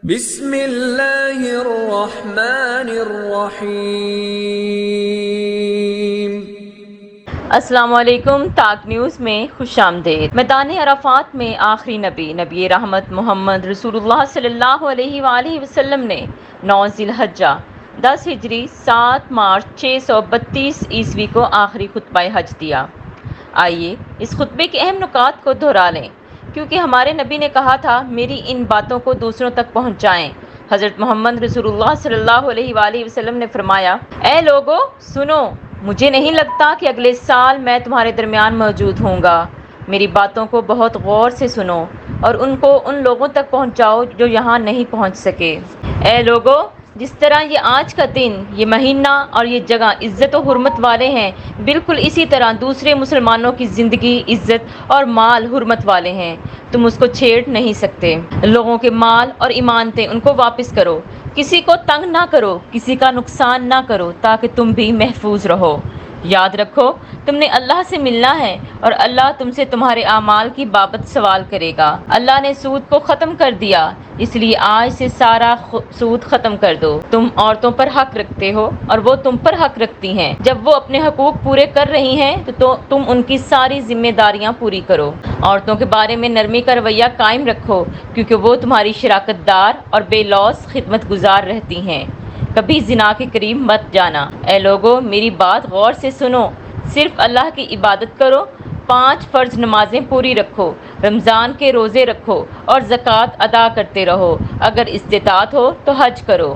بسم اللہ الرحمن الرحیم۔ السلام علیکم۔ تاک نیوز میں خوش آمدید۔ میدان عرفات میں آخری نبی رحمت محمد رسول اللہ صلی اللہ علیہ وآلہ وسلم نے 9 ذی الحجہ 10 ہجری 7 مارچ 632 عیسوی کو آخری خطبہ حج دیا۔ آئیے اس خطبے کے اہم نکات کو دہرا لیں، کیونکہ ہمارے نبی نے کہا تھا میری ان باتوں کو دوسروں تک پہنچائیں۔ حضرت محمد رسول اللہ صلی اللہ علیہ وآلہ وسلم نے فرمایا، اے لوگو سنو، مجھے نہیں لگتا کہ اگلے سال میں تمہارے درمیان موجود ہوں گا۔ میری باتوں کو بہت غور سے سنو اور ان کو ان لوگوں تک پہنچاؤ جو یہاں نہیں پہنچ سکے۔ اے لوگو، جس طرح یہ آج کا دن، یہ مہینہ اور یہ جگہ عزت و حرمت والے ہیں، بالکل اسی طرح دوسرے مسلمانوں کی زندگی، عزت اور مال حرمت والے ہیں۔ تم اس کو چھیڑ نہیں سکتے۔ لوگوں کے مال اور ایمانتیں ان کو واپس کرو، کسی کو تنگ نہ کرو، کسی کا نقصان نہ کرو، تاکہ تم بھی محفوظ رہو۔ یاد رکھو تم نے اللہ سے ملنا ہے اور اللہ تم سے تمہارے اعمال کی بابت سوال کرے گا۔ اللہ نے سود کو ختم کر دیا، اس لیے آج سے سارا سود ختم کر دو۔ تم عورتوں پر حق رکھتے ہو اور وہ تم پر حق رکھتی ہیں۔ جب وہ اپنے حقوق پورے کر رہی ہیں تو تم ان کی ساری ذمہ داریاں پوری کرو۔ عورتوں کے بارے میں نرمی کا رویہ قائم رکھو، کیونکہ وہ تمہاری شراکت دار اور بے لوث خدمت گزار رہتی ہیں۔ کبھی زنا کے قریب مت جانا۔ اے لوگو میری بات غور سے سنو، صرف اللہ کی عبادت کرو، 5 فرض نمازیں پوری رکھو، رمضان کے روزے رکھو اور زکوٰۃ ادا کرتے رہو، اگر استطاعت ہو تو حج کرو۔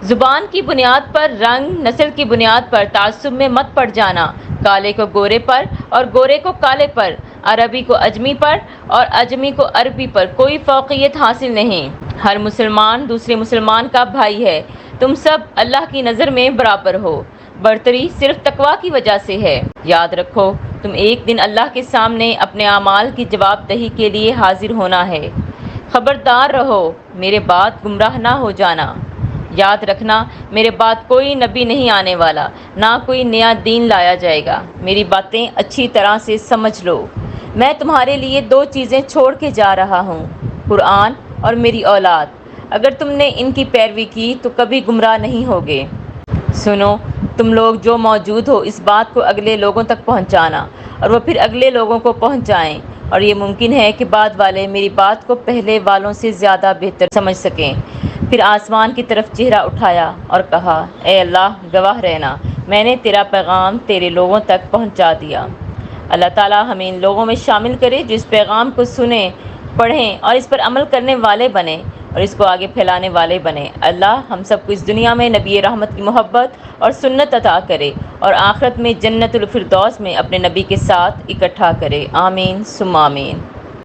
زبان کی بنیاد پر، رنگ، نسل کی بنیاد پر تعصب میں مت پڑ جانا۔ کالے کو گورے پر اور گورے کو کالے پر، عربی کو اجمی پر اور اجمی کو عربی پر کوئی فوقیت حاصل نہیں۔ ہر مسلمان دوسرے مسلمان کا بھائی ہے۔ تم سب اللہ کی نظر میں برابر ہو۔ برتری صرف تقویٰ کی وجہ سے ہے۔ یاد رکھو تم ایک دن اللہ کے سامنے اپنے اعمال کی جواب دہی کے لیے حاضر ہونا ہے۔ خبردار رہو، میرے بعد گمراہ نہ ہو جانا۔ یاد رکھنا میرے بعد کوئی نبی نہیں آنے والا، نہ کوئی نیا دین لایا جائے گا۔ میری باتیں اچھی طرح سے سمجھ لو۔ میں تمہارے لیے 2 چیزیں چھوڑ کے جا رہا ہوں، قرآن اور میری اولاد۔ اگر تم نے ان کی پیروی کی تو کبھی گمراہ نہیں ہوگے۔ سنو، تم لوگ جو موجود ہو اس بات کو اگلے لوگوں تک پہنچانا اور وہ پھر اگلے لوگوں کو پہنچائیں، اور یہ ممکن ہے کہ بعد والے میری بات کو پہلے والوں سے زیادہ بہتر سمجھ سکیں۔ پھر آسمان کی طرف چہرہ اٹھایا اور کہا، اے اللہ گواہ رہنا، میں نے تیرا پیغام تیرے لوگوں تک پہنچا دیا۔ اللہ تعالیٰ ہمیں ان لوگوں میں شامل کرے جو اس پیغام کو سنیں، پڑھیں اور اس پر عمل کرنے والے بنیں اور اس کو آگے پھیلانے والے بنیں۔ اللہ ہم سب کو اس دنیا میں نبی رحمت کی محبت اور سنت عطا کرے اور آخرت میں جنت الفردوس میں اپنے نبی کے ساتھ اکٹھا کرے۔ آمین ثم آمین۔